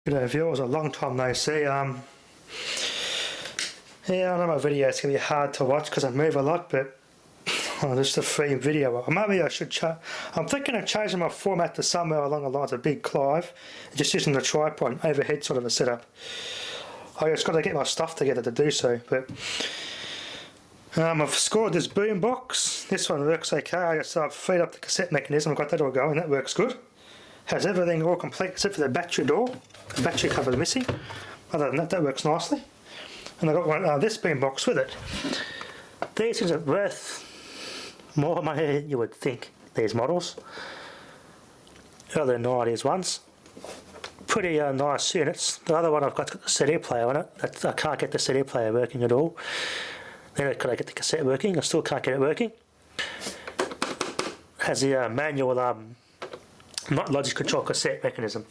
G'day viewers, a long time no see. Yeah, I know my videos can be hard to watch because I move a lot, but just a free video. Maybe I should I'm thinking of changing my format to somewhere along the lines of Big Clive, just using the tripod, overhead sort of a setup. I just got to get my stuff together to do so, but I've scored this boom box. This one works okay. I've freed up the cassette mechanism, I've got that all going, that works good. Has everything all complete except for the battery door. The battery cover is missing. Other than that, that works nicely. And I got one this boom box with it. These things are worth more money than you would think. These models, early 90s ones. Pretty nice units. The other one I've got the CD player on it. I can't get the CD player working at all. Then could I get the cassette working? I still can't get it working. Has the manual not logic control cassette mechanism.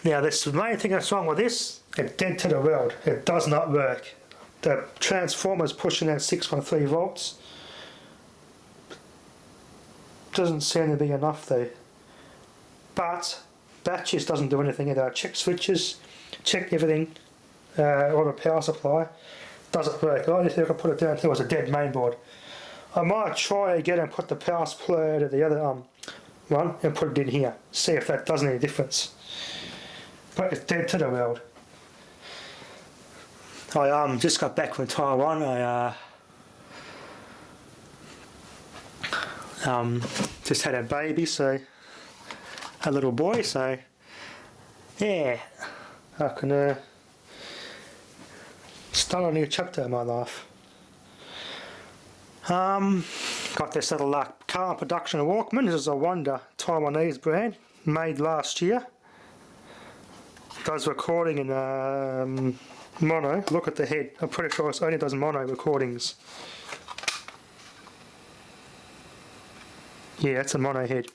Now the main thing that's wrong with this, it's dead to the world. It does not work. The transformer's pushing out 6.3 volts. Doesn't seem to be enough though. But batteries doesn't do anything either. I checked switches, checked everything, or the power supply. Doesn't work. The only thing I could put it down to was a dead mainboard. I might try again and put the power supply to the other one and put it in here. See if that does any difference. But it's dead to the world. I just got back from Taiwan. I just had a baby, so a little boy. So yeah, I can start a new chapter in my life. Got this little car production Walkman. This is a Wonder Taiwanese brand, made last year. Does recording in mono. Look at the head. I'm pretty sure it only does mono recordings. Yeah, it's a mono head.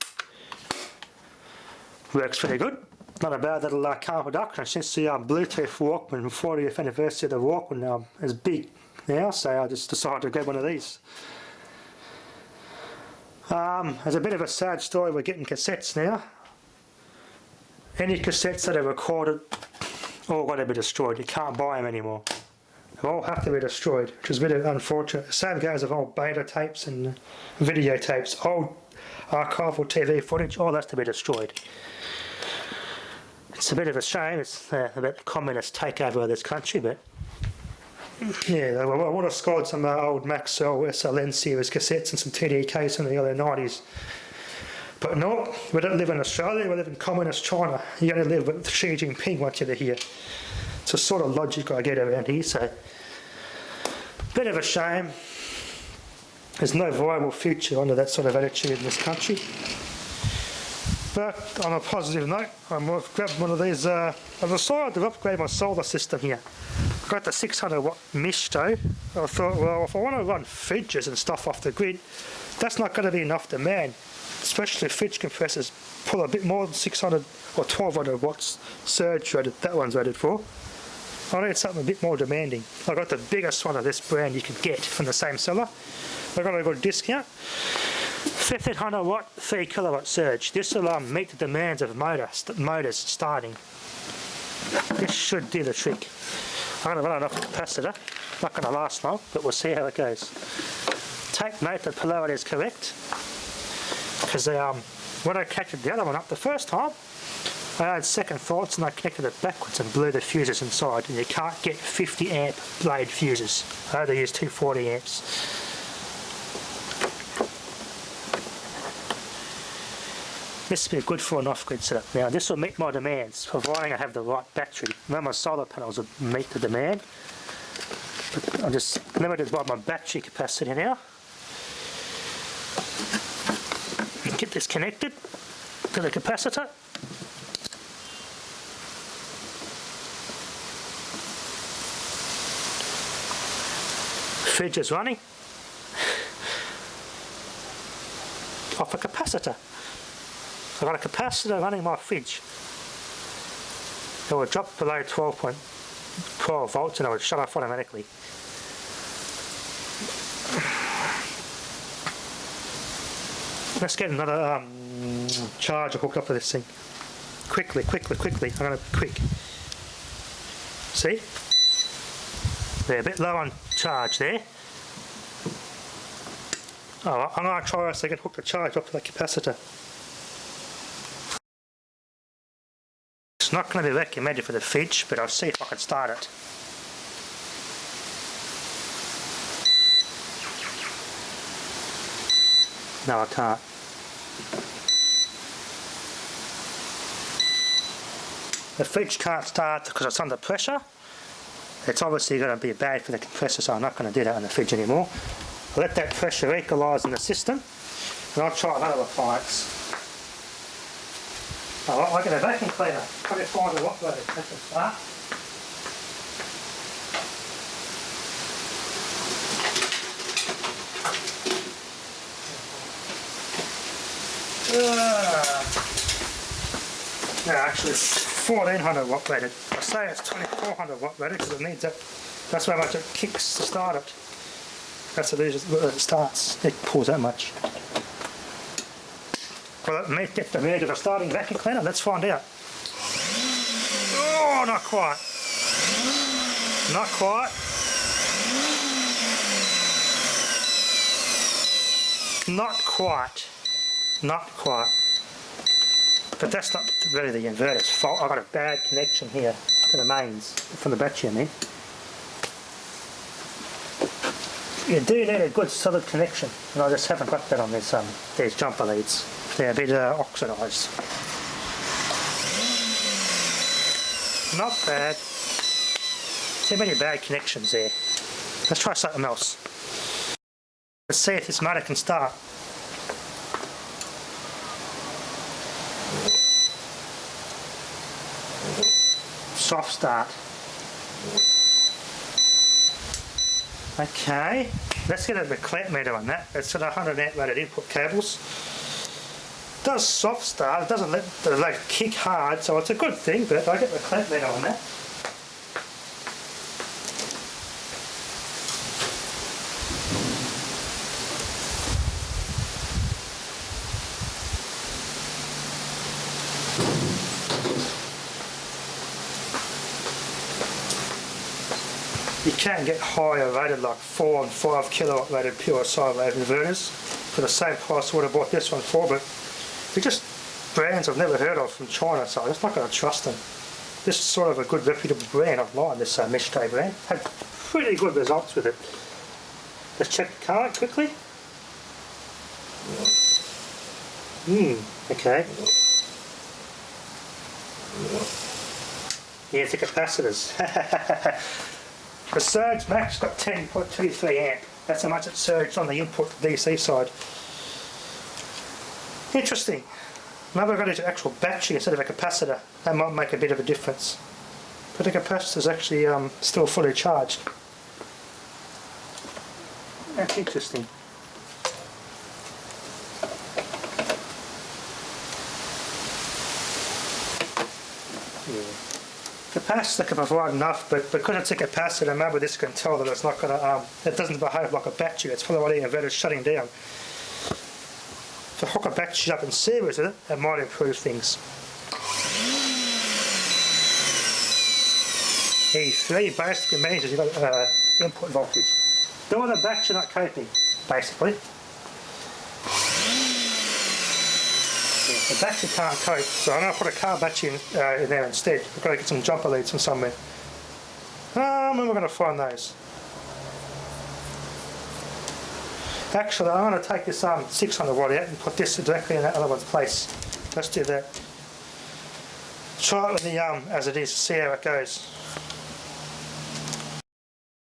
Works pretty good. Not a bad little car production. Since the Bluetooth Walkman 40th anniversary of the Walkman is big now, so I just decided to grab one of these. There's a bit of a sad story. We're getting cassettes now. Any cassettes that are recorded all got to be destroyed. You can't buy them anymore. They all have to be destroyed, which is a bit unfortunate. The same goes with old beta tapes and videotapes, old archival TV footage, all has to be destroyed. It's a bit of a shame. It's about the communist takeover of this country, but yeah, I would have scored some old Maxell SLN series cassettes and some TDKs from the early 90s. But no, we don't live in Australia, we live in communist China. You only live with Xi Jinping once you're here. It's a sort of logic I get around here, so bit of a shame. There's no viable future under that sort of attitude in this country. But on a positive note, I've grabbed one of these. I've decided to upgrade my solar system here. I've got the 600 watt Mishto. I thought, well, if I want to run fridges and stuff off the grid, that's not going to be enough demand. Especially fridge compressors pull a bit more than 600 or 1200 watts surge rated. That one's rated for. I need something a bit more demanding. I got the biggest one of this brand you can get from the same seller. I got a good discount. 1500 watt 3 kilowatt surge. This will meet the demands of motors starting. This should do the trick. I'm going to run it off the capacitor. Not going to last long, but we'll see how it goes. Take note that polarity is correct, because when I connected the other one up the first time, I had second thoughts and I connected it backwards and blew the fuses inside, and you can't get 50 amp blade fuses. I only use 240 amps. This will be good for an off-grid setup. Now this will meet my demands, providing I have the right battery. Now my solar panels will meet the demand, but I'm just limited by my battery capacity now. Get this connected to the capacitor. Fridge is running off a capacitor. I've got a capacitor running my fridge. It will drop below 12 volts and it will shut off automatically. Let's get another charger hooked up to this thing. Quickly. I'm going to be quick. see? They're a bit low on charge there. Alright, I'm going to try so I can hook the charge up to the capacitor. It's not going to be recommended for the fridge, but I'll see if I can start it. No, I can't. The fridge can't start because it's under pressure. It's obviously going to be bad for the compressor, so I'm not going to do that on the fridge anymore. I'll let that pressure equalise in the system, and I'll try another appliance. Alright, I'll get a vacuum cleaner. Probably find a lot better. That's a start. No, actually it's 1400 watt rated. I say it's 2400 watt rated because it needs it. That's how much it kicks to start it. That's what it starts. It pulls that much. Well, it may get the read of a starting vacuum cleaner. Let's find out. Oh, not quite. Not quite. Not quite. Not quite. But that's not really the inverter's fault. I've got a bad connection here to the mains, from the battery I mean. You do need a good solid connection, and I just haven't got that on these jumper leads. They're a bit oxidised. Not bad. Too many bad connections there. Let's try something else. Let's see if this motor can start. Soft start. Okay, let's get a clamp meter on that. It's got 100 amp rated input cables. It does soft start, it doesn't let the leg kick hard, so it's a good thing, but I get the clamp meter on that. You can get higher rated, like 4 and 5 kilowatt rated pure sine wave inverters for the same price I would have bought this one for, but they're just brands I've never heard of from China, so I'm just not going to trust them. This is sort of a good reputable brand online, this Mishto brand. Had pretty good results with it. Let's check the current quickly. Okay. Yeah, it's the capacitors. The surge max got 10.23 amp. That's how much it surged on the input DC side. Interesting. Maybe I've got an actual battery instead of a capacitor. That might make a bit of a difference. But the capacitor's actually still fully charged. That's interesting. Yeah. Capacitor can provide enough, but because it's a capacitor, maybe this can tell that it's not going to, it doesn't behave like a battery. It's probably why the inverter's shutting down. If I hook a battery up in series with it, it might improve things. E3 basically means you've got input voltage. Doing the battery not coping, basically. The battery can't cope, so I'm going to put a car battery in there instead. We've got to get some jumper leads from somewhere. When we're going to find those. Actually, I'm going to take this 600 watt out and put this directly in that other one's place. Let's do that. Try it with the as it is, see how it goes.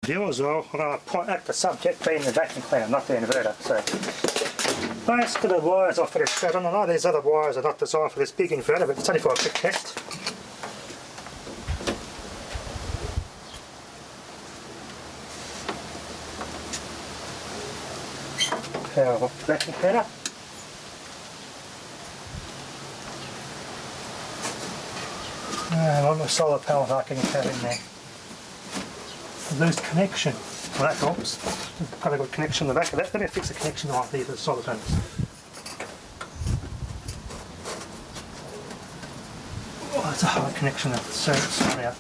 View as well, I'm going to point at the subject being the vacuum cleaner, not the inverter. So basically the wires off for this. I don't know, these other wires are not designed for this big inverter, but it's only for a quick test. Power off the vacuum cleaner. And on the solar panel I can have in there. Lose connection. Well, that helps. We've got a good connection in the back of that. Let me fix the connection on here for the solar panels. Oh, it's a hard connection, so it's not out.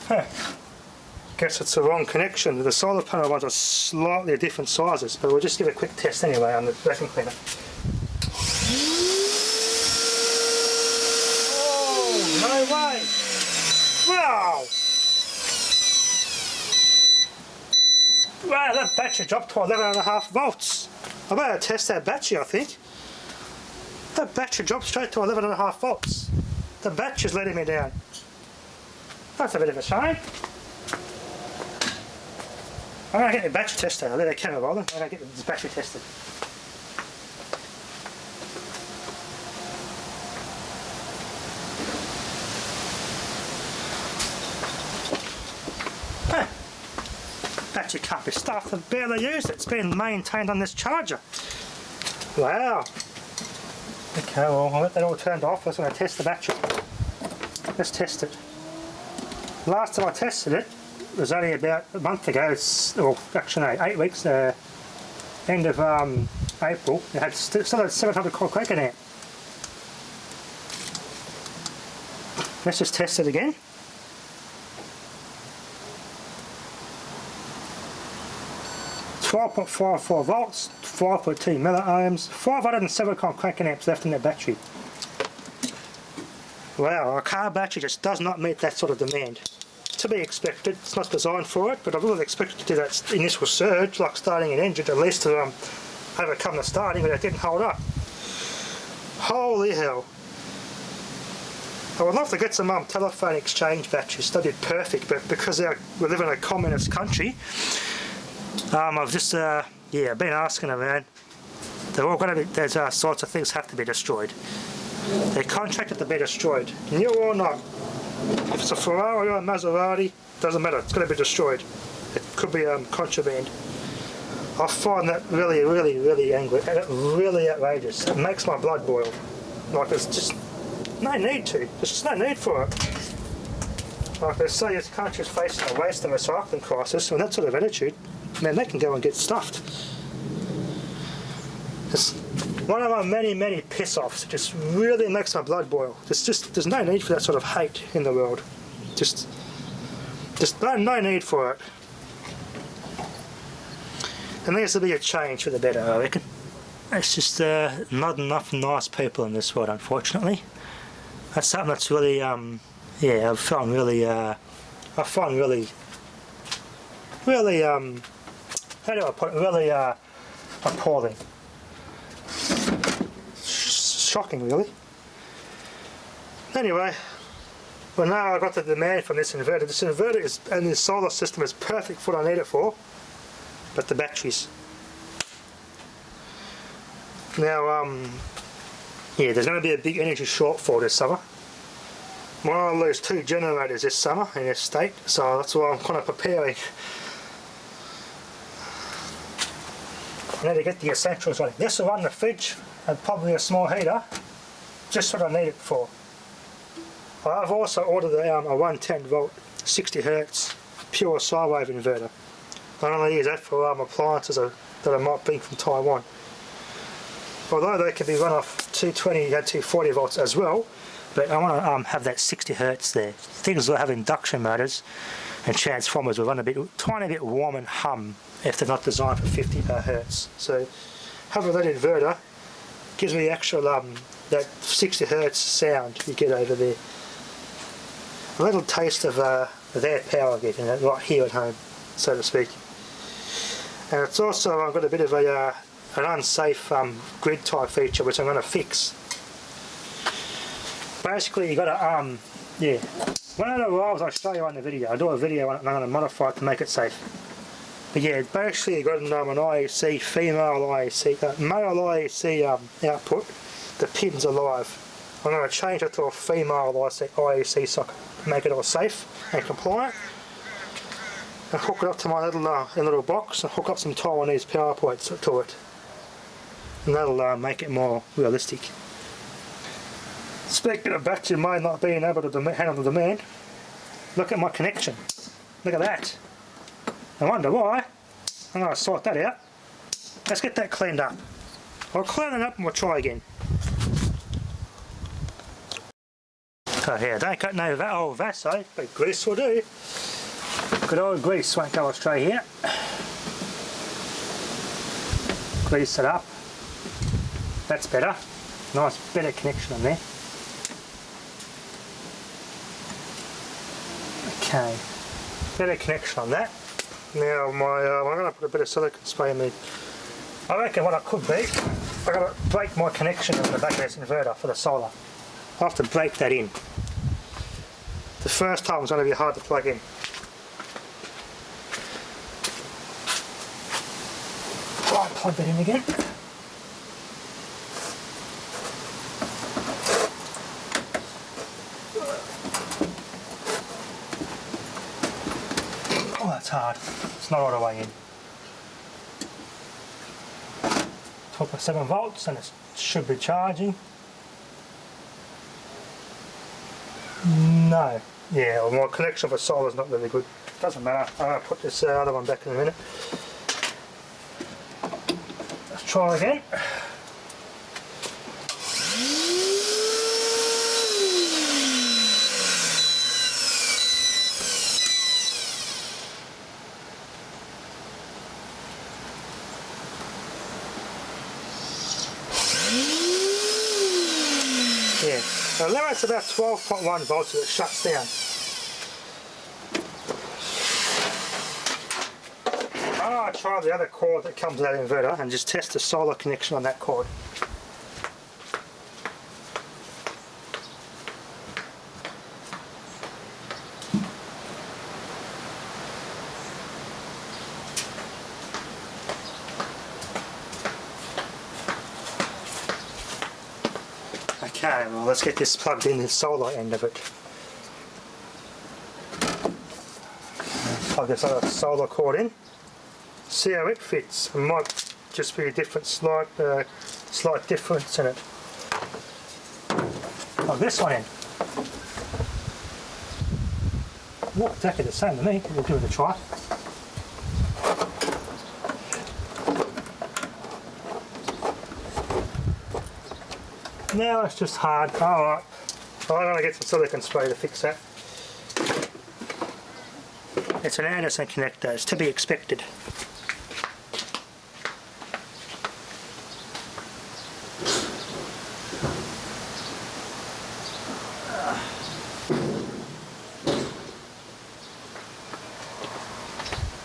Guess it's the wrong connection. The solar panel ones are slightly different sizes, but we'll just give a quick test anyway on the vacuum cleaner. Oh, no way! Wow! Wow, that battery dropped to 11.5 volts. I better test that battery, I think. That battery dropped straight to 11.5 volts. The battery's letting me down. That's a bit of a shame. I'm going to get the battery tested. I'll let the camera roll. I'm going to get this battery tested. Huh. Battery can't be stuffed. I've barely used it. It's been maintained on this charger. Wow. Okay, well, I'll get that all turned off. I'm going to test the battery. Let's test it. Last time I tested it was only about a month ago, or actually no, 8 weeks, end of April. It had still had 700 cranking amp. Let's just test it again. .54 volts, 5.2 milliohms, 507 cranking amps left in the battery. Wow, a car battery just does not meet that sort of demand. To be expected, it's not designed for it, but I would have expected to do that initial surge, like starting an engine, at least to overcome the starting, but it didn't hold up. Holy hell. I would love to get some telephone exchange batteries, that'd be perfect, but because we live in a communist country, I've just, yeah, been asking around. They're all going to be, those sorts of things have to be destroyed. They're contracted to be destroyed, new or not. If it's a Ferrari or a Maserati, doesn't matter, it's going to be destroyed. It could be contraband. I find that really, really, really angry, and really outrageous. It makes my blood boil. Like, there's just no need to. There's just no need for it. Like they say, this country's facing a waste and recycling crisis, and that sort of attitude, man, they can go and get stuffed. It's one of my many piss-offs. It just really makes my blood boil. There's no need for that sort of hate in the world. Just no need for it. And there needs to be a change for the better, I reckon. It's just not enough nice people in this world, unfortunately. That's something that's really, yeah, I find really, how do I put it, really appalling. Shocking, really. Anyway, well, now I've got the demand from this inverter. This inverter is, and this solar system is perfect for what I need it for, but the batteries. Now, yeah, there's going to be a big energy shortfall this summer. Well, I'll lose 2 generators this summer in this state, so that's why I'm kind of preparing. I need to get the essentials running. This will run the fridge and probably a small heater, just what I need it for. I've also ordered a 110 volt 60 Hertz pure sine wave inverter. I only use that for appliances that I might bring from Taiwan. Although they can be run off 220 and 240 volts as well, but I want to have that 60 Hertz there. Things that have induction motors and transformers will run a tiny bit warm and hum if they're not designed for 50 Hertz. So having that inverter gives me the actual that 60 Hertz sound you get over there. A little taste of their power getting it right here at home, so to speak. And it's also I've got a bit of an unsafe grid type feature which I'm going to fix. Basically you got to yeah, when it arrives I'll show you on the video. I'll do a video on it and I'm going to modify it to make it safe. But yeah, basically you got an IEC, female IEC, male IEC output. The pins are live. I'm going to change it to a female IEC socket to make it all safe and compliant. And hook it up to my little box and hook up some Taiwanese power points to it. And that'll make it more realistic. Speaking of battery mode not being able to handle the demand, look at my connection. Look at that. I wonder why. I'm going to sort that out. Let's get that cleaned up. I'll clean it up and we'll try again. So yeah, don't got no old Vaso, but grease will do. Good old grease won't go astray here. Grease it up. That's better. Nice, better connection on there. Okay, better connection on that. Now I'm going to put a bit of silicone spray in the. I reckon what I could be, I've got to break my connection in the back of this inverter for the solar. I have to break that in. The first time it's going to be hard to plug in. Right, plug that in again. Oh, that's hard. It's not all the way in. 12.7 volts and it should be charging. No. Yeah, well, my connection for solar is not really good. Doesn't matter. I'm going to put this other one back in a minute. Let's try again. Yeah, so now it's about 12.1 volts and it shuts down. I'll try the other cord that comes with that inverter and just test the solar connection on that cord. Okay, well let's get this plugged in the solar end of it. Plug this other solar cord in. See how it fits. It might just be a different slight difference in it. Plug this one in. Not exactly the same to me. We'll give it a try. Now it's just hard. Alright. Well, I'm going to get some silicone spray to fix that. It's an Anderson connector. It's to be expected.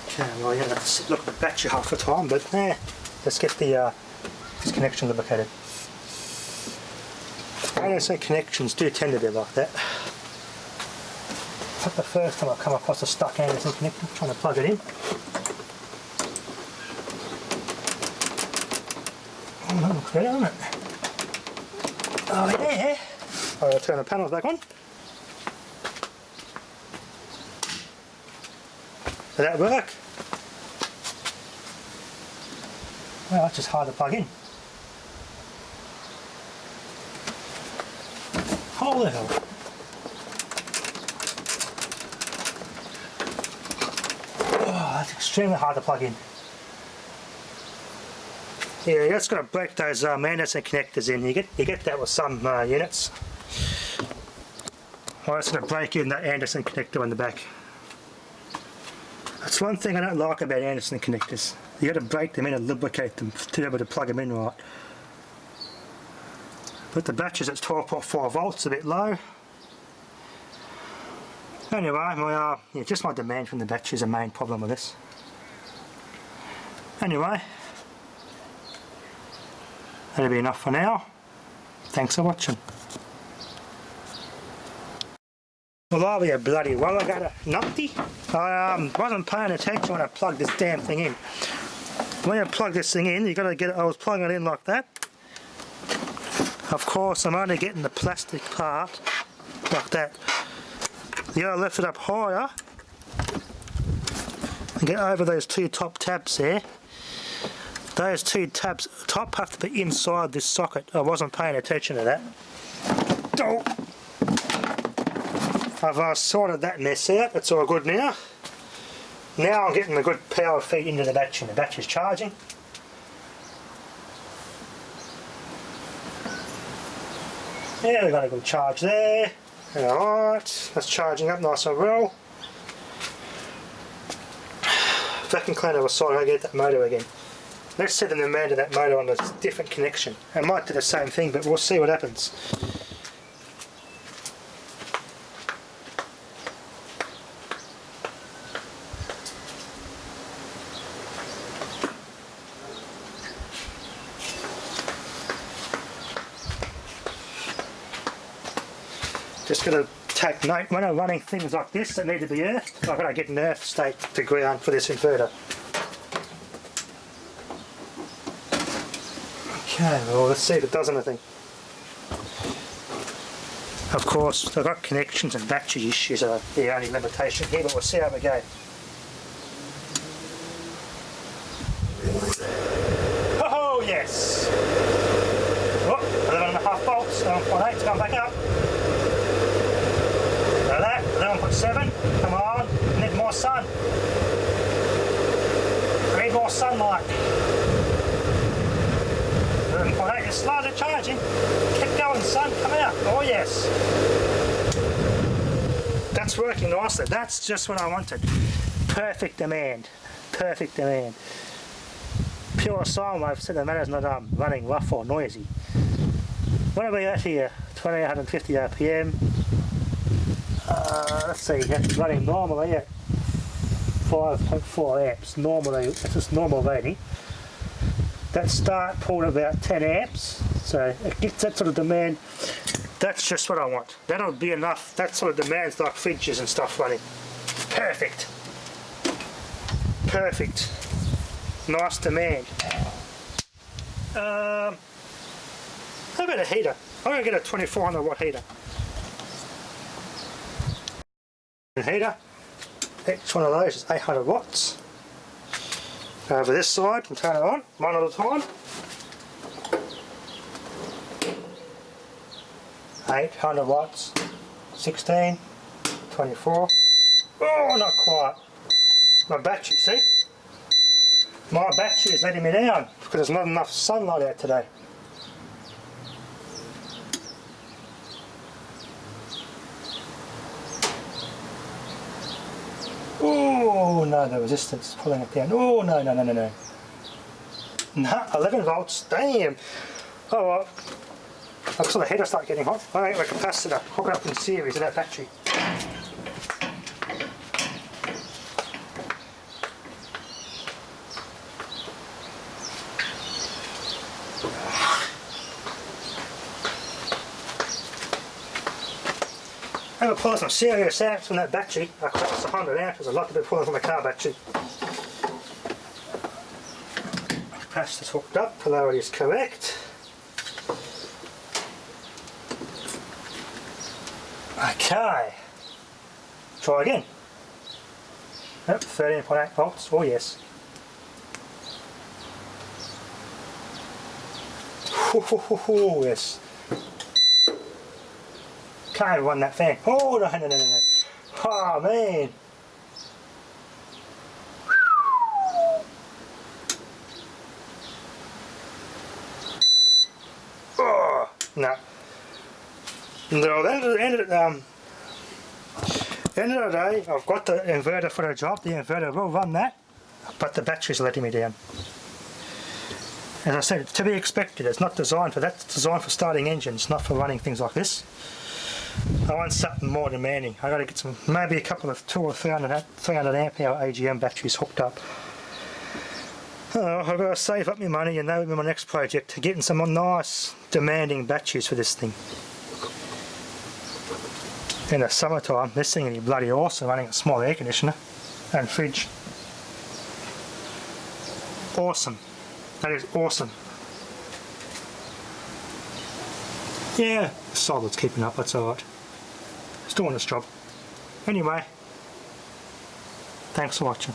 Okay, well you have to look at the battery half the time, but let's get the this connection lubricated. Anderson connections do tend to be like that. It's not the first time I've come across a stuck Anderson connector, trying to plug it in. Oh, that looks better, doesn't it? Oh yeah! I'll turn the panels back on. Did that work? Well, that's just hard to plug in. Holy hell. Oh, that's extremely hard to plug in. Yeah, you just got to break those Anderson connectors in. You get that with some units. I'm just going to break in that Anderson connector in the back. That's one thing I don't like about Anderson connectors. You got to break them in and lubricate them to be able to plug them in right. But the battery's at 12.4 volts, a bit low. Anyway, just my demand from the battery is the main problem with this. Anyway, that'll be enough for now. Thanks for watching. Well, I'll be a bloody well, I got a numpty. I wasn't paying attention when I plugged this damn thing in. When you plug this thing in, you got to get it. I was plugging it in like that. Of course, I'm only getting the plastic part like that. You got to lift it up higher and get over those two top tabs there. Those two tabs top have to be inside this socket. I wasn't paying attention to that. Oh. I've sorted that mess out. It's all good now. Now I'm getting a good power feed into the battery. The battery's charging. Yeah, we've got a good charge there. Alright, that's charging up nice and well. Vacuum cleaner aside, I get that motor again. Let's set the demand of that motor on a different connection. It might do the same thing, but we'll see what happens. Just got to take note when I'm running things like this that need to be earthed. I've got to get an earth state to ground for this inverter. Okay, well let's see if it does anything. Of course, I've got connections and battery issues are the only limitation here, but we'll see how we go. Oh yes! Oh, 11.5 volts, 11.8, it's gone back up. 11.7, come on, need more sun. Need more sunlight. 11.8 is slowly charging. Keep going, sun, come out. Oh yes. That's working nicely. That's just what I wanted. Perfect demand. Perfect demand. Pure sine wave, so the matter's not running rough or noisy. What are we at here? 2850 RPM. Let's see, that's running normally at 5.4 amps. Normally, it's just normal rating. That start pulled about 10 amps, so it gets that sort of demand. That's just what I want. That'll be enough. That sort of demands like fridges and stuff running. Perfect. Perfect. Nice demand. How about a heater? I'm going to get a 2400 watt heater. Heater, each one of those is 800 watts. Over this side, and turn it on, one at a time. 800 watts, 16, 24. Oh, not quite. My battery, see? My battery is letting me down because there's not enough sunlight out today. Oh no, the resistance is pulling it down. Oh no, no, no, no, no. No, 11 volts, damn. Oh well. I saw the header start getting hot. I think the capacitor, hook it up in series to that battery. I'm going to pull some serious amps from that battery. Across 100 amps, there's a lot to be pulling from a car battery. Capacitor's hooked up, polarity is correct. Okay. Try again. Yep, 13.8 volts, oh yes. Oh yes. Can't run that fan. Oh no, no, no, no, no. Oh man. Oh no. No, at the end of the day, I've got the inverter for the job. The inverter will run that, but the battery's letting me down. As I said, it's to be expected. It's not designed for that. It's designed for starting engines, not for running things like this. I want something more demanding. I got to get some, maybe a couple of 200 or 300 amp hour AGM batteries hooked up. I've got to save up my money, and that will be my next project, to getting some nice demanding batteries for this thing. In the summertime, this thing will be bloody awesome running a small air conditioner and fridge. Awesome. That is awesome. Yeah, the solid's keeping up, that's alright. Still on this job. Anyway, thanks for watching.